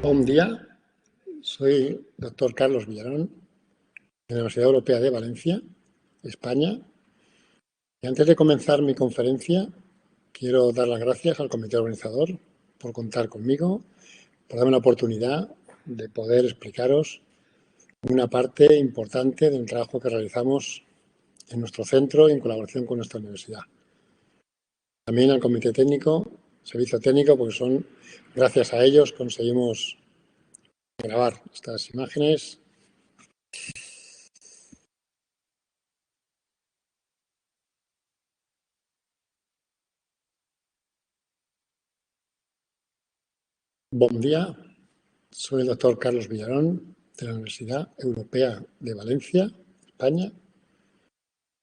Buen día, soy doctor Carlos Villarón, de la Universidad Europea de Valencia, España. Y antes de comenzar mi conferencia, quiero dar las gracias al comité organizador por contar conmigo, por darme la oportunidad de poder explicaros una parte importante del trabajo que realizamos en nuestro centro y en colaboración con nuestra universidad. También al comité técnico, servicio técnico, porque gracias a ellos conseguimos grabar estas imágenes. Buen día, soy el doctor Carlos Villarón, de la Universidad Europea de Valencia, España.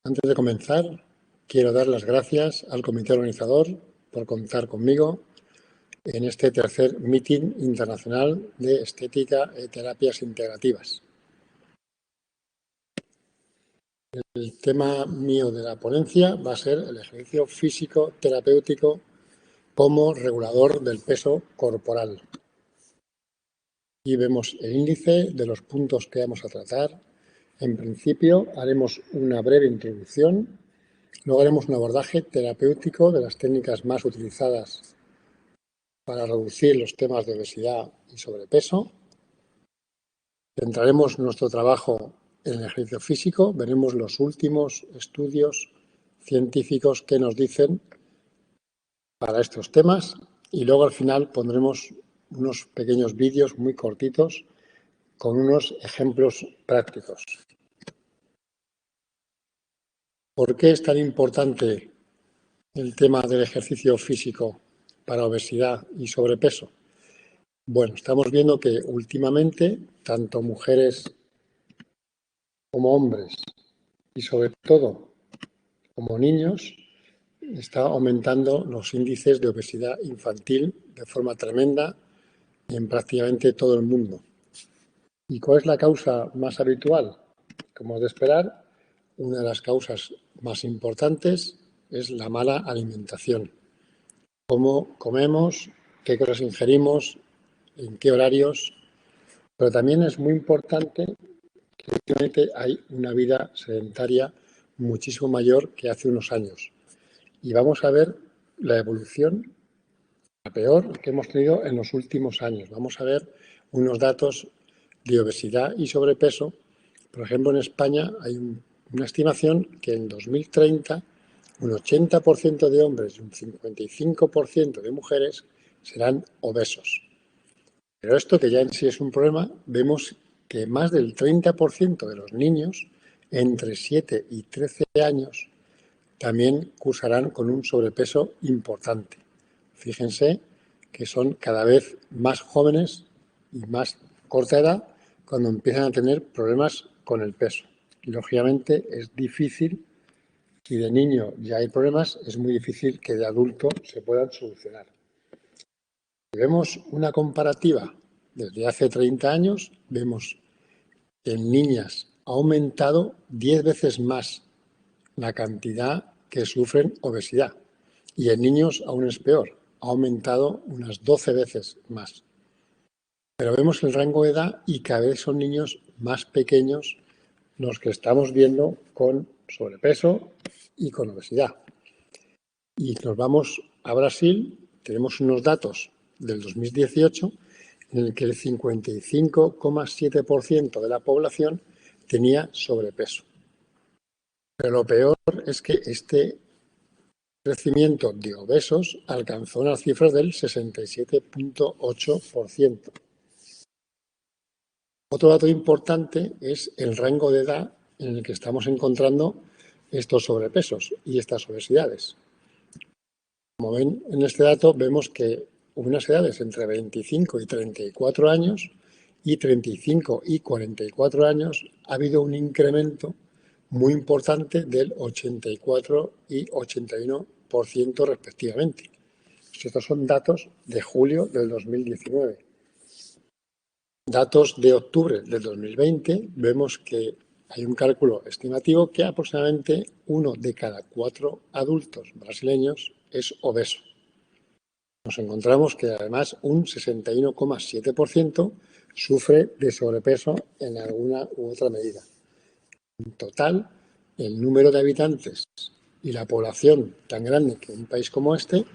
Antes de comenzar, quiero dar las gracias al comité organizador por contar conmigo en este tercer meeting internacional de estética y terapias integrativas. El tema mío de la ponencia va a ser el ejercicio físico terapéutico como regulador del peso corporal. Y vemos el índice de los puntos que vamos a tratar. En principio, haremos una breve introducción, luego haremos un abordaje terapéutico de las técnicas más utilizadas para reducir los temas de obesidad y sobrepeso. Centraremos nuestro trabajo en el ejercicio físico, veremos los últimos estudios científicos que nos dicen para estos temas y luego al final pondremos unos pequeños vídeos muy cortitos con unos ejemplos prácticos. ¿Por qué es tan importante el tema del ejercicio físico para obesidad y sobrepeso? Bueno, estamos viendo que últimamente tanto mujeres como hombres y sobre todo como niños está aumentando los índices de obesidad infantil de forma tremenda en prácticamente todo el mundo. ¿Y cuál es la causa más habitual? Como es de esperar, una de las causas más importantes es la mala alimentación. Cómo comemos, qué cosas ingerimos, en qué horarios, pero también es muy importante que últimamente hay una vida sedentaria muchísimo mayor que hace unos años. Y vamos a ver la evolución, la peor que hemos tenido en los últimos años. Vamos a ver unos datos de obesidad y sobrepeso. Por ejemplo, en España hay una estimación que en 2030 un 80% de hombres y un 55% de mujeres serán obesos. Pero esto, que ya en sí es un problema, vemos que más del 30% de los niños entre 7 y 13 años también cursarán con un sobrepeso importante. Fíjense que son cada vez más jóvenes y más corta edad cuando empiezan a tener problemas con el peso. Y, lógicamente, es difícil, si de niño ya hay problemas, es muy difícil que de adulto se puedan solucionar. Si vemos una comparativa desde hace 30 años, vemos que en niñas ha aumentado 10 veces más la cantidad que sufren obesidad. Y en niños aún es peor, ha aumentado unas 12 veces más. Pero vemos el rango de edad y cada vez son niños más pequeños los que estamos viendo con sobrepeso y con obesidad. Y nos vamos a Brasil, tenemos unos datos del 2018 en el que el 55,7% de la población tenía sobrepeso. Pero lo peor es que este crecimiento de obesos alcanzó unas cifras del 67,8%. Otro dato importante es el rango de edad en el que estamos encontrando estos sobrepesos y estas obesidades. Como ven en este dato, vemos que unas edades entre 25 y 34 años y 35 y 44 años ha habido un incremento muy importante del 84 y 81% respectivamente. Estos son datos de julio del 2019. Datos de octubre del 2020, vemos que hay un cálculo estimativo que aproximadamente 1 de cada 4 adultos brasileños es obeso. nos encontramos que además un 61,7% sufre de sobrepeso en alguna u otra medida. En total, el número de habitantes y la población tan grande que un país como este,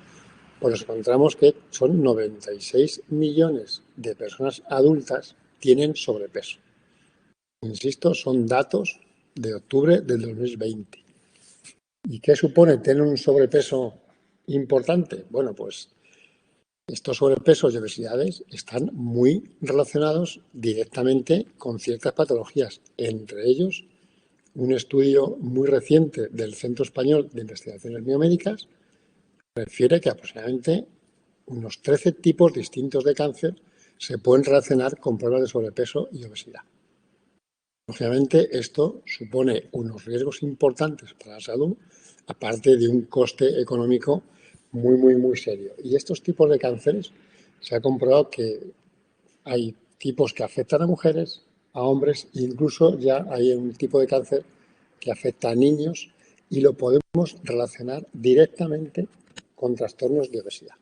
pues nos encontramos que son 96 millones de personas adultas tienen sobrepeso. Insisto, son datos de octubre del 2020. ¿Y qué supone tener un sobrepeso importante? Bueno, pues estos sobrepesos y obesidades están muy relacionados directamente con ciertas patologías, entre ellos un estudio muy reciente del Centro Español de Investigaciones Biomédicas refiere que aproximadamente unos 13 tipos distintos de cáncer se pueden relacionar con problemas de sobrepeso y obesidad. Lógicamente, esto supone unos riesgos importantes para la salud, aparte de un coste económico muy serio. Y estos tipos de cánceres se ha comprobado que hay tipos que afectan a mujeres, a hombres, e incluso ya hay un tipo de cáncer que afecta a niños y lo podemos relacionar directamente con trastornos de obesidad.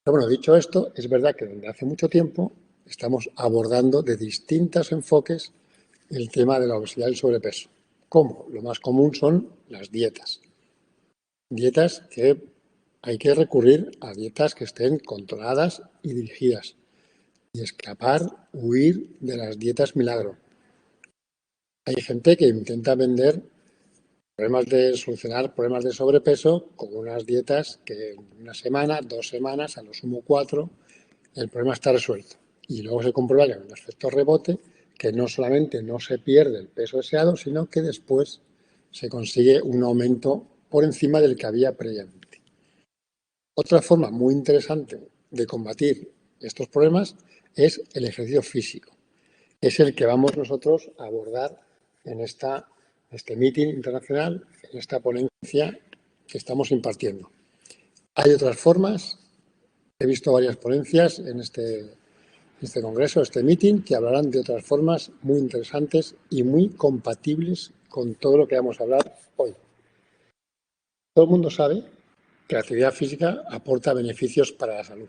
Pero bueno, dicho esto, es verdad que desde hace mucho tiempo estamos abordando de distintos enfoques el tema de la obesidad y el sobrepeso. ¿Cómo? Lo más común son las dietas. Dietas que hay que recurrir a dietas que estén controladas y dirigidas y escapar, huir de las dietas milagro. Hay gente que intenta vender solucionar problemas de sobrepeso con unas dietas que en una semana, 2 semanas, a lo sumo 4, el problema está resuelto. Y luego se comprueba que hay un efecto rebote que no solamente no se pierde el peso deseado, sino que después se consigue un aumento por encima del que había previamente. Otra forma muy interesante de combatir estos problemas es el ejercicio físico. Es el que vamos nosotros a abordar en este meeting internacional, en esta ponencia que estamos impartiendo. Hay otras formas. He visto varias ponencias en este congreso, este meeting, que hablarán de otras formas muy interesantes y muy compatibles con todo lo que vamos a hablar hoy. Todo el mundo sabe que la actividad física aporta beneficios para la salud.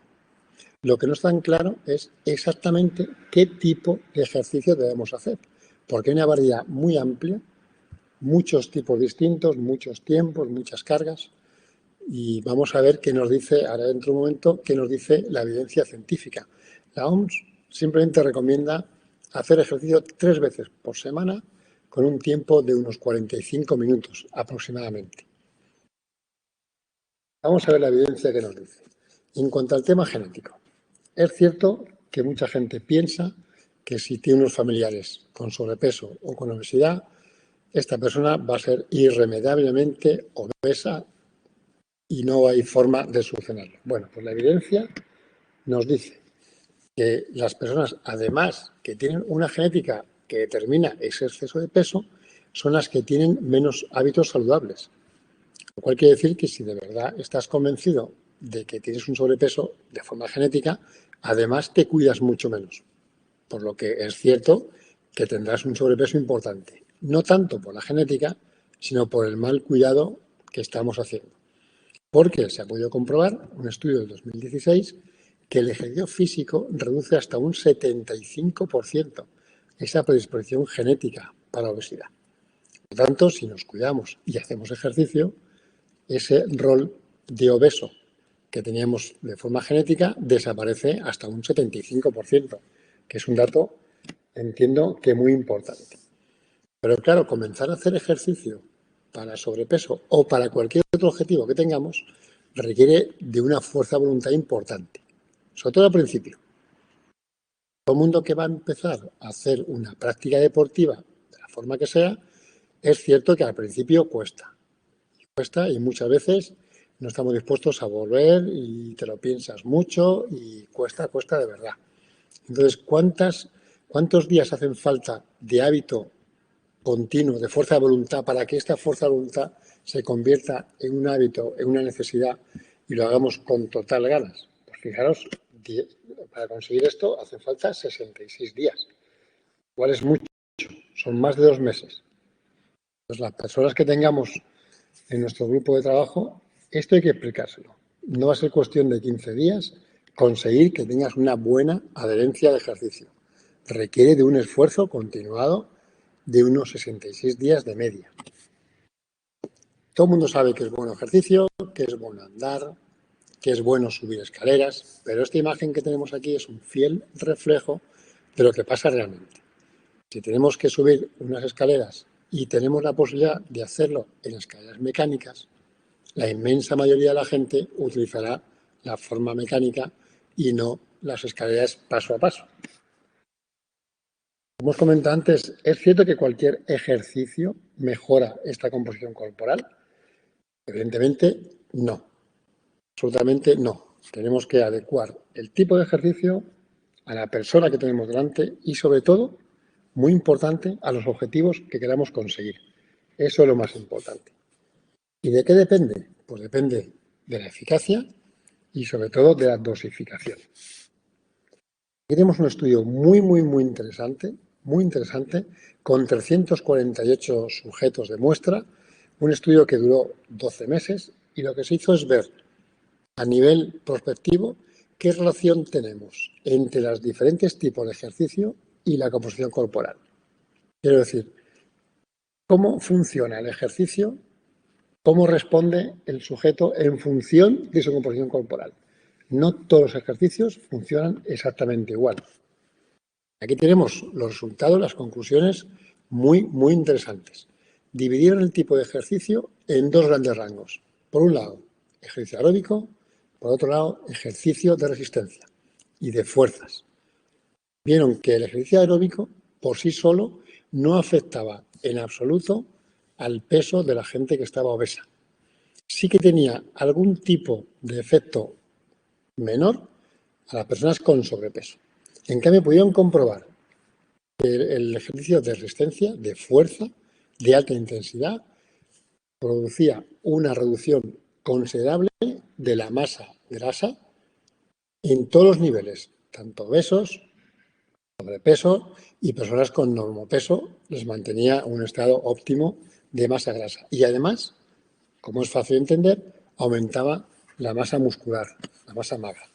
Lo que no está tan claro es exactamente qué tipo de ejercicio debemos hacer, porque hay una variedad muy amplia, muchos tipos distintos, muchos tiempos, muchas cargas, y vamos a ver qué nos dice, ahora dentro de un momento, qué nos dice la evidencia científica. La OMS simplemente recomienda hacer ejercicio 3 veces por semana con un tiempo de unos 45 minutos aproximadamente. Vamos a ver la evidencia que nos dice. En cuanto al tema genético, es cierto que mucha gente piensa que si tiene unos familiares con sobrepeso o con obesidad, esta persona va a ser irremediablemente obesa y no hay forma de solucionarlo. Bueno, pues la evidencia nos dice que las personas, además que tienen una genética que determina ese exceso de peso, son las que tienen menos hábitos saludables. Lo cual quiere decir que si de verdad estás convencido de que tienes un sobrepeso de forma genética, además te cuidas mucho menos. Por lo que es cierto que tendrás un sobrepeso importante. No tanto por la genética, sino por el mal cuidado que estamos haciendo. Porque se ha podido comprobar, un estudio del 2016, que el ejercicio físico reduce hasta un 75% esa predisposición genética para la obesidad. Por lo tanto, si nos cuidamos y hacemos ejercicio, ese rol de obeso que teníamos de forma genética desaparece hasta un 75%, que es un dato, entiendo, que muy importante. Pero claro, comenzar a hacer ejercicio para sobrepeso o para cualquier otro objetivo que tengamos requiere de una fuerza de voluntad importante, sobre todo al principio. Todo el mundo que va a empezar a hacer una práctica deportiva de la forma que sea, es cierto que al principio cuesta y muchas veces no estamos dispuestos a volver y te lo piensas mucho y cuesta de verdad. Entonces, ¿cuántos días hacen falta de hábito continuo, de fuerza de voluntad, para que esta fuerza de voluntad se convierta en un hábito, en una necesidad y lo hagamos con total ganas? Pues fijaros, para conseguir esto hace falta 66 días, igual es mucho, son más de 2 meses. Entonces, las personas que tengamos en nuestro grupo de trabajo, esto hay que explicárselo. no va a ser cuestión de 15 días conseguir que tengas una buena adherencia al ejercicio. Requiere de un esfuerzo continuado de unos 66 días de media. Todo el mundo sabe que es bueno ejercicio, que es bueno andar, que es bueno subir escaleras, pero esta imagen que tenemos aquí es un fiel reflejo de lo que pasa realmente. Si tenemos que subir unas escaleras y tenemos la posibilidad de hacerlo en escaleras mecánicas, la inmensa mayoría de la gente utilizará la forma mecánica y no las escaleras paso a paso. Como os comentado antes, es cierto que cualquier ejercicio mejora esta composición corporal. Evidentemente, no. Absolutamente no. Tenemos que adecuar el tipo de ejercicio a la persona que tenemos delante y, sobre todo, muy importante, a los objetivos que queramos conseguir. Eso es lo más importante. ¿Y de qué depende? Pues depende de la eficacia y, sobre todo, de la dosificación. Aquí tenemos un estudio muy interesante, con 348 sujetos de muestra, un estudio que duró 12 meses y lo que se hizo es ver a nivel prospectivo qué relación tenemos entre los diferentes tipos de ejercicio y la composición corporal. Quiero decir, cómo funciona el ejercicio, cómo responde el sujeto en función de su composición corporal. No todos los ejercicios funcionan exactamente igual. Aquí tenemos los resultados, las conclusiones muy interesantes. Dividieron el tipo de ejercicio en dos grandes rangos. Por un lado, ejercicio aeróbico, por otro lado, ejercicio de resistencia y de fuerzas. Vieron que el ejercicio aeróbico por sí solo no afectaba en absoluto al peso de la gente que estaba obesa. Sí que tenía algún tipo de efecto menor a las personas con sobrepeso. En cambio, pudieron comprobar que el ejercicio de resistencia, de fuerza, de alta intensidad, producía una reducción considerable de la masa grasa en todos los niveles, tanto obesos, sobrepeso y personas con normopeso, les mantenía un estado óptimo de masa grasa. Y además, como es fácil de entender, aumentaba la masa muscular, la masa magra.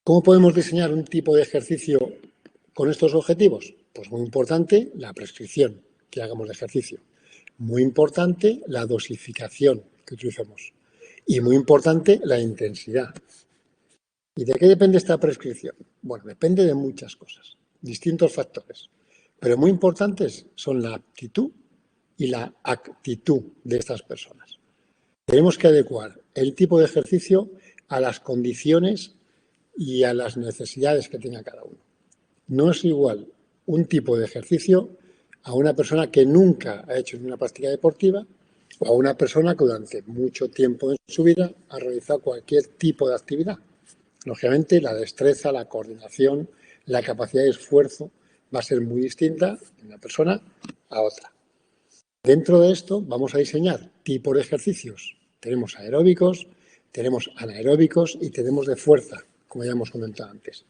¿Cómo podemos diseñar un tipo de ejercicio con estos objetivos? Pues muy importante la prescripción que hagamos de ejercicio. Muy importante la dosificación que utilicemos. Y muy importante la intensidad. ¿Y de qué depende esta prescripción? Bueno, depende de muchas cosas, distintos factores. Pero muy importantes son la aptitud y la actitud de estas personas. Tenemos que adecuar el tipo de ejercicio a las condiciones y a las necesidades que tenga cada uno. No es igual un tipo de ejercicio a una persona que nunca ha hecho ninguna práctica deportiva o a una persona que durante mucho tiempo en su vida ha realizado cualquier tipo de actividad. Lógicamente, la destreza, la coordinación, la capacidad de esfuerzo va a ser muy distinta de una persona a otra. Dentro de esto vamos a diseñar tipos de ejercicios. Tenemos aeróbicos, tenemos anaeróbicos y tenemos de fuerza, como ya hemos comentado antes.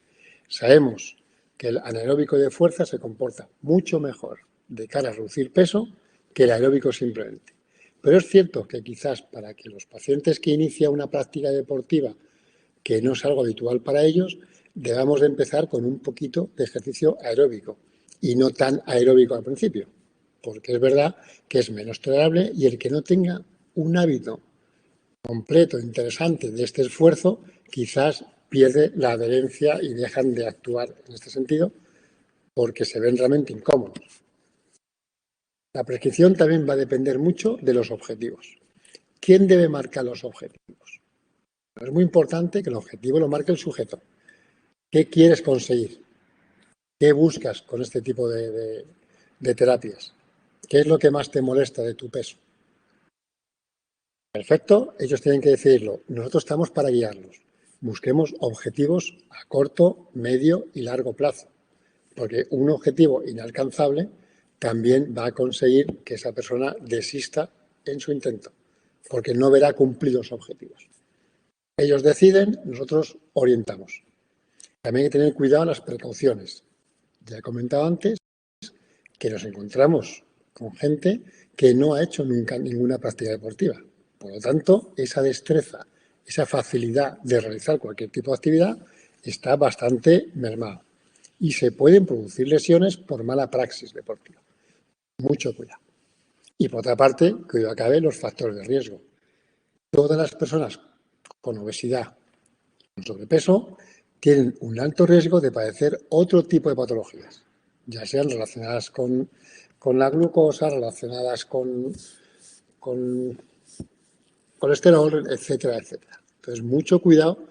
Sabemos que el anaeróbico de fuerza se comporta mucho mejor de cara a reducir peso que el aeróbico simplemente. Pero es cierto que quizás para que los pacientes que inician una práctica deportiva que no es algo habitual para ellos, debamos de empezar con un poquito de ejercicio aeróbico y no tan aeróbico al principio, porque es verdad que es menos tolerable y el que no tenga un hábito completo, interesante de este esfuerzo, quizás pierde la adherencia y dejan de actuar en este sentido porque se ven realmente incómodos. La prescripción también va a depender mucho de los objetivos. ¿Quién debe marcar los objetivos? Es muy importante que el objetivo lo marque el sujeto. ¿Qué quieres conseguir? ¿Qué buscas con este tipo de terapias? ¿Qué es lo que más te molesta de tu peso? Perfecto, ellos tienen que decidirlo. Nosotros estamos para guiarlos. Busquemos objetivos a corto, medio y largo plazo, porque un objetivo inalcanzable también va a conseguir que esa persona desista en su intento, porque no verá cumplidos los objetivos. Ellos deciden, nosotros orientamos. También hay que tener cuidado en las precauciones. Ya he comentado antes que nos encontramos con gente que no ha hecho nunca ninguna práctica deportiva. Por lo tanto, esa destreza, esa facilidad de realizar cualquier tipo de actividad está bastante mermada y se pueden producir lesiones por mala praxis deportiva. Mucho cuidado. Y por otra parte, que yo acabe los factores de riesgo. Todas las personas con obesidad, con sobrepeso, tienen un alto riesgo de padecer otro tipo de patologías, ya sean relacionadas con la glucosa, relacionadas con colesterol, etcétera, etcétera. Entonces, mucho cuidado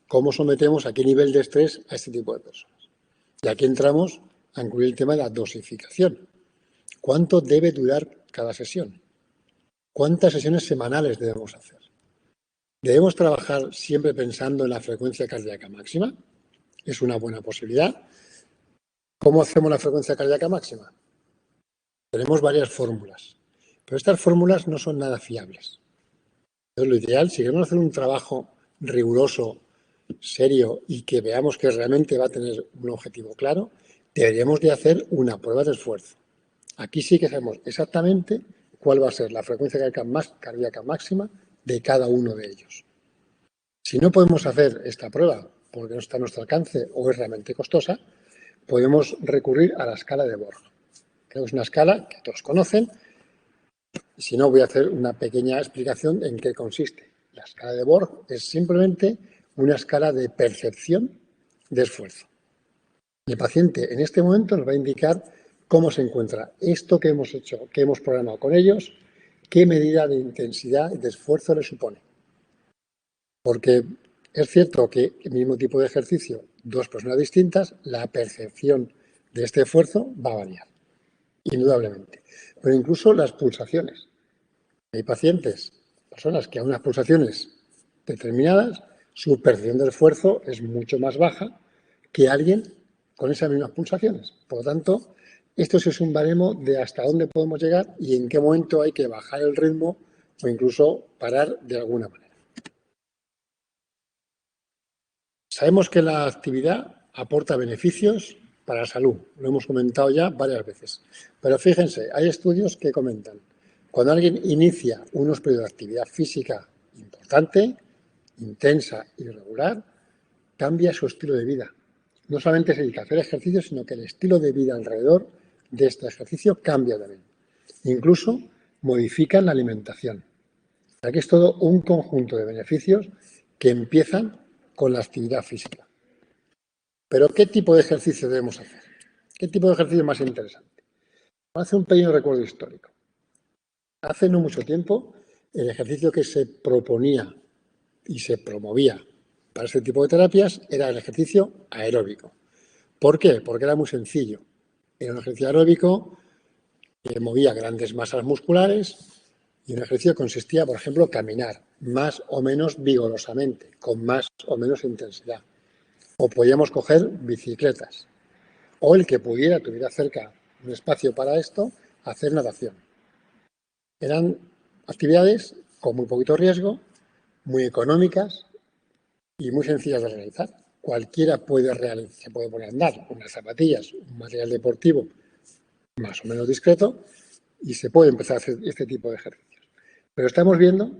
cómo sometemos, a qué nivel de estrés a este tipo de personas. Y aquí entramos a incluir el tema de la dosificación. ¿Cuánto debe durar cada sesión? ¿Cuántas sesiones semanales debemos hacer? ¿Debemos trabajar siempre pensando en la frecuencia cardíaca máxima? Es una buena posibilidad. ¿Cómo hacemos la frecuencia cardíaca máxima? Tenemos varias fórmulas, pero estas fórmulas no son nada fiables. Entonces, lo ideal, si queremos hacer un trabajo riguroso, serio y que veamos que realmente va a tener un objetivo claro, deberíamos de hacer una prueba de esfuerzo. Aquí sí que sabemos exactamente cuál va a ser la frecuencia cardíaca máxima de cada uno de ellos. Si no podemos hacer esta prueba porque no está a nuestro alcance o es realmente costosa, podemos recurrir a la escala de Borg. Creo que es una escala que todos conocen. Si no, voy a hacer una pequeña explicación en qué consiste. La escala de Borg es simplemente una escala de percepción de esfuerzo. El paciente en este momento nos va a indicar cómo se encuentra esto que hemos hecho, que hemos programado con ellos, qué medida de intensidad y de esfuerzo le supone. Porque es cierto que el mismo tipo de ejercicio, dos personas distintas, la percepción de este esfuerzo va a variar, indudablemente. Pero incluso las pulsaciones. Hay pacientes, personas que a unas pulsaciones determinadas, su percepción del esfuerzo es mucho más baja que alguien con esas mismas pulsaciones. Por lo tanto, esto sí es un baremo de hasta dónde podemos llegar y en qué momento hay que bajar el ritmo o incluso parar de alguna manera. Sabemos que la actividad aporta beneficios para la salud, lo hemos comentado ya varias veces. Pero fíjense, hay estudios que comentan, cuando alguien inicia unos periodos de actividad física importante, intensa y regular, cambia su estilo de vida. No solamente se dedica a hacer ejercicio, sino que el estilo de vida alrededor de este ejercicio cambia también. Incluso modifican la alimentación. Aquí es todo un conjunto de beneficios que empiezan con la actividad física. Pero, ¿qué tipo de ejercicio debemos hacer? ¿Qué tipo de ejercicio es más interesante? Vamos a hacer un pequeño recuerdo histórico. Hace no mucho tiempo, el ejercicio que se proponía y se promovía para este tipo de terapias era el ejercicio aeróbico. ¿Por qué? Porque era muy sencillo. Era un ejercicio aeróbico que movía grandes masas musculares y un ejercicio consistía, por ejemplo, en caminar más o menos vigorosamente, con más o menos intensidad. O podíamos coger bicicletas. O el que tuviera cerca un espacio para esto, hacer natación. Eran actividades con muy poquito riesgo, muy económicas y muy sencillas de realizar. Cualquiera se puede poner a andar unas zapatillas, un material deportivo más o menos discreto y se puede empezar a hacer este tipo de ejercicios. Pero estamos viendo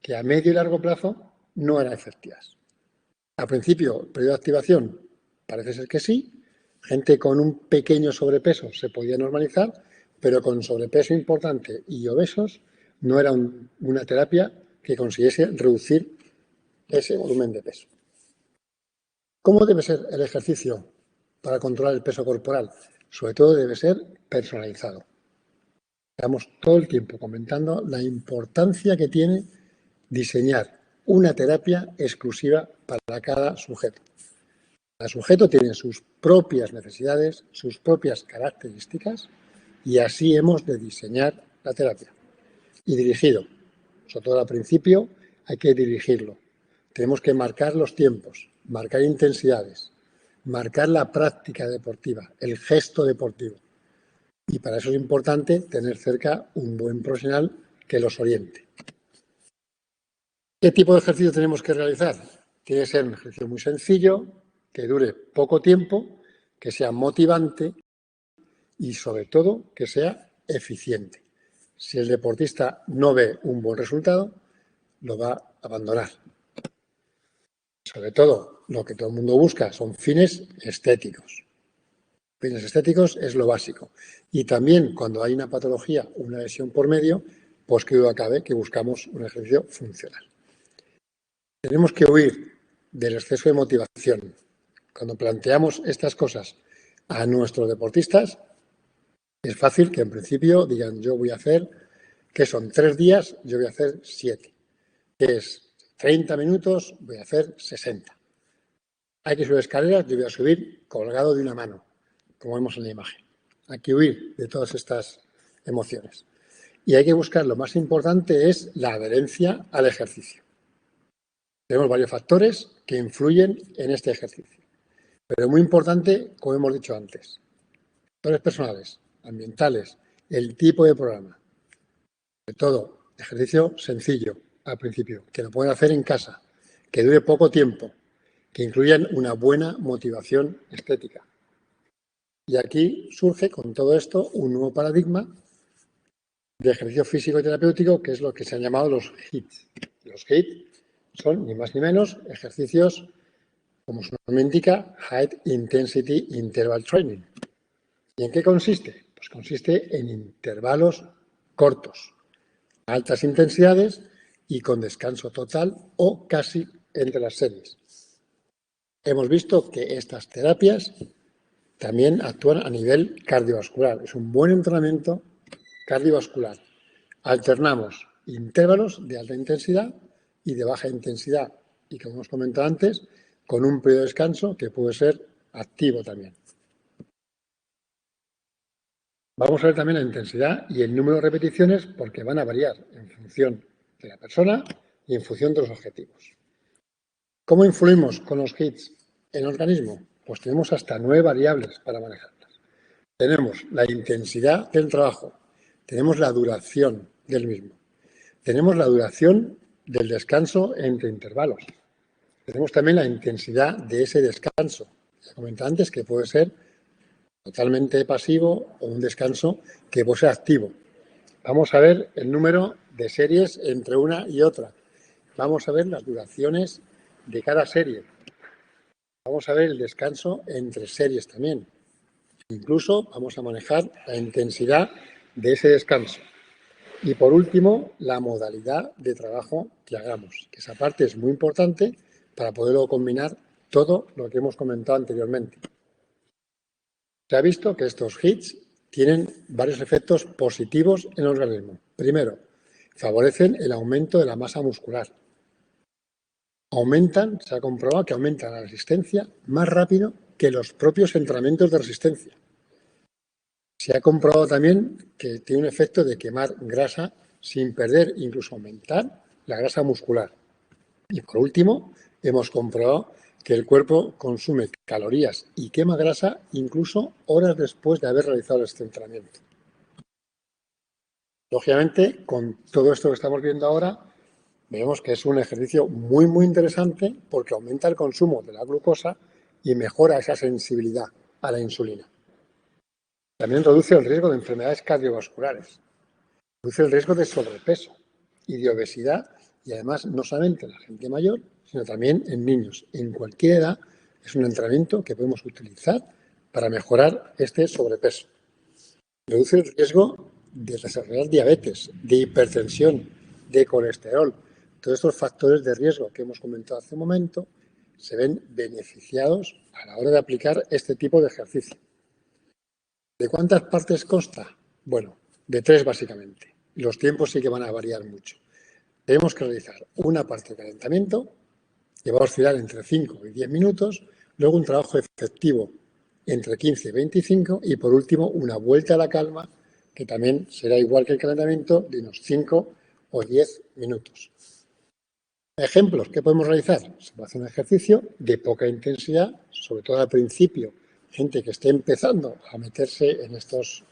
que a medio y largo plazo no eran efectivas. Al principio, el periodo de activación parece ser que sí. Gente con un pequeño sobrepeso se podía normalizar, pero con sobrepeso importante y obesos no era una terapia que consiguiese reducir ese volumen de peso. ¿Cómo debe ser el ejercicio para controlar el peso corporal? Sobre todo debe ser personalizado. Estamos todo el tiempo comentando la importancia que tiene diseñar una terapia exclusiva para cada sujeto. Cada sujeto tiene sus propias necesidades, sus propias características y así hemos de diseñar la terapia. Y dirigido, sobre todo al principio, hay que dirigirlo. Tenemos que marcar los tiempos, marcar intensidades, marcar la práctica deportiva, el gesto deportivo. Y para eso es importante tener cerca un buen profesional que los oriente. ¿Qué tipo de ejercicio tenemos que realizar? Tiene que ser un ejercicio muy sencillo, que dure poco tiempo, que sea motivante y, sobre todo, que sea eficiente. Si el deportista no ve un buen resultado, lo va a abandonar. Sobre todo, lo que todo el mundo busca son fines estéticos. Fines estéticos es lo básico. Y también cuando hay una patología, una lesión por medio, pues que duda cabe que buscamos un ejercicio funcional. Tenemos que huir del exceso de motivación. Cuando planteamos estas cosas a nuestros deportistas, es fácil que en principio digan, yo voy a hacer, que son 3 días, yo voy a hacer 7. Que es 30 minutos, voy a hacer 60. Hay que subir escaleras, yo voy a subir colgado de una mano, como vemos en la imagen. Hay que huir de todas estas emociones. Y hay que buscar, lo más importante es la adherencia al ejercicio. Tenemos varios factores que influyen en este ejercicio. Pero es muy importante, como hemos dicho antes, factores personales, ambientales, el tipo de programa. Sobre todo, ejercicio sencillo al principio, que lo pueden hacer en casa, que dure poco tiempo, que incluyan una buena motivación estética. Y aquí surge con todo esto un nuevo paradigma de ejercicio físico y terapéutico, que es lo que se han llamado los HIIT. Los HIIT son, ni más ni menos, ejercicios, como su nombre indica, High Intensity Interval Training. ¿Y en qué consiste? Pues consiste en intervalos cortos, altas intensidades y con descanso total o casi entre las series. Hemos visto que estas terapias también actúan a nivel cardiovascular. Es un buen entrenamiento cardiovascular. Alternamos intervalos de alta intensidad y de baja intensidad. Y como hemos comentado antes, con un periodo de descanso que puede ser activo también. Vamos a ver también la intensidad y el número de repeticiones porque van a variar en función de la persona y en función de los objetivos. ¿Cómo influimos con los HIIT en el organismo? Pues tenemos hasta 9 variables para manejarlas. Tenemos la intensidad del trabajo, tenemos la duración del mismo, tenemos la duración del descanso entre intervalos, tenemos también la intensidad de ese descanso. Ya comenté antes que puede ser totalmente pasivo o un descanso que puede ser activo. Vamos a ver el número de series entre una y otra. Vamos a ver las duraciones de cada serie. Vamos a ver el descanso entre series también. Incluso vamos a manejar la intensidad de ese descanso. Y por último, la modalidad de trabajo que hagamos, que esa parte es muy importante para poderlo combinar todo lo que hemos comentado anteriormente. Se ha visto que estos HIIT tienen varios efectos positivos en el organismo. Primero, favorecen el aumento de la masa muscular. Se ha comprobado que aumentan la resistencia más rápido que los propios entrenamientos de resistencia. Se ha comprobado también que tiene un efecto de quemar grasa sin perder, incluso aumentar la grasa muscular. Y por último, hemos comprobado que el cuerpo consume calorías y quema grasa incluso horas después de haber realizado este entrenamiento. Lógicamente, con todo esto que estamos viendo ahora, vemos que es un ejercicio muy, muy interesante porque aumenta el consumo de la glucosa y mejora esa sensibilidad a la insulina. También reduce el riesgo de enfermedades cardiovasculares, reduce el riesgo de sobrepeso y de obesidad, y además no solamente en la gente mayor, sino también en niños. En cualquier edad es un entrenamiento que podemos utilizar para mejorar este sobrepeso. Reduce el riesgo de desarrollar diabetes, de hipertensión, de colesterol. Todos estos factores de riesgo que hemos comentado hace un momento se ven beneficiados a la hora de aplicar este tipo de ejercicio. ¿De cuántas partes consta? Bueno, de 3 básicamente. Los tiempos sí que van a variar mucho. Tenemos que realizar una parte de calentamiento, que va a oscilar entre 5 y 10 minutos, luego un trabajo efectivo entre 15 y 25 y por último una vuelta a la calma, que también será igual que el calentamiento, de unos 5 o 10 minutos. Ejemplos que podemos realizar. Se puede hacer un ejercicio de poca intensidad, sobre todo al principio, gente que esté empezando a meterse en estos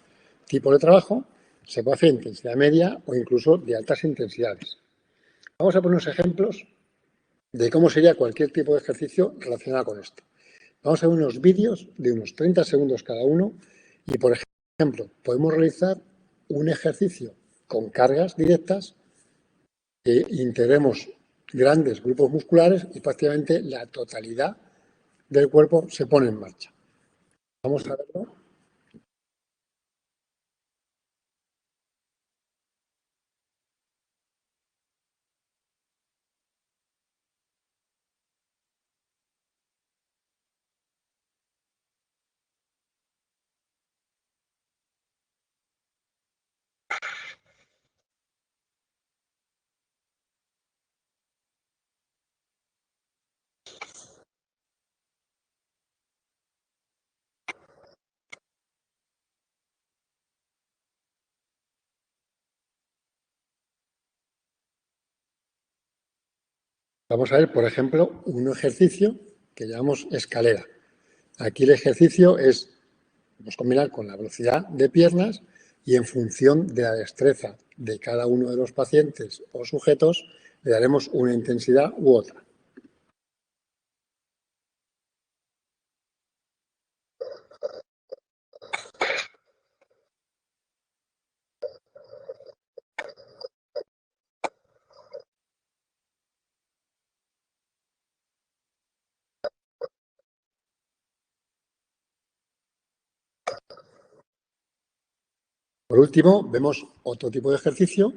tipos de trabajo, se puede hacer intensidad media o incluso de altas intensidades. Vamos a poner unos ejemplos de cómo sería cualquier tipo de ejercicio relacionado con esto. Vamos a ver unos vídeos de unos 30 segundos cada uno y, por ejemplo, podemos realizar un ejercicio con cargas directas integremos grandes grupos musculares y prácticamente la totalidad del cuerpo se pone en marcha. Vamos a verlo. Vamos a ver, por ejemplo, un ejercicio que llamamos escalera. Aquí el ejercicio es combinar con la velocidad de piernas y en función de la destreza de cada uno de los pacientes o sujetos le daremos una intensidad u otra. Por último, vemos otro tipo de ejercicio,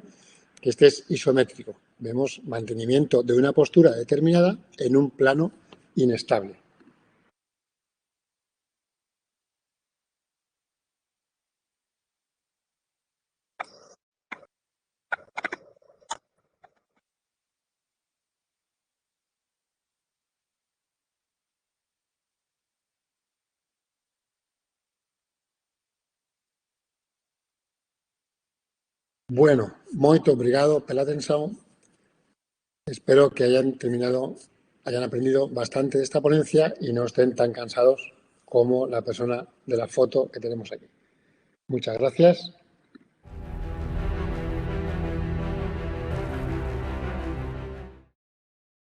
que este es isométrico. Vemos mantenimiento de una postura determinada en un plano inestable. Bueno, moito obrigado pela atención. Espero que hayan aprendido bastante de esta ponencia y no estén tan cansados como la persona de la foto que tenemos aquí. Muchas gracias.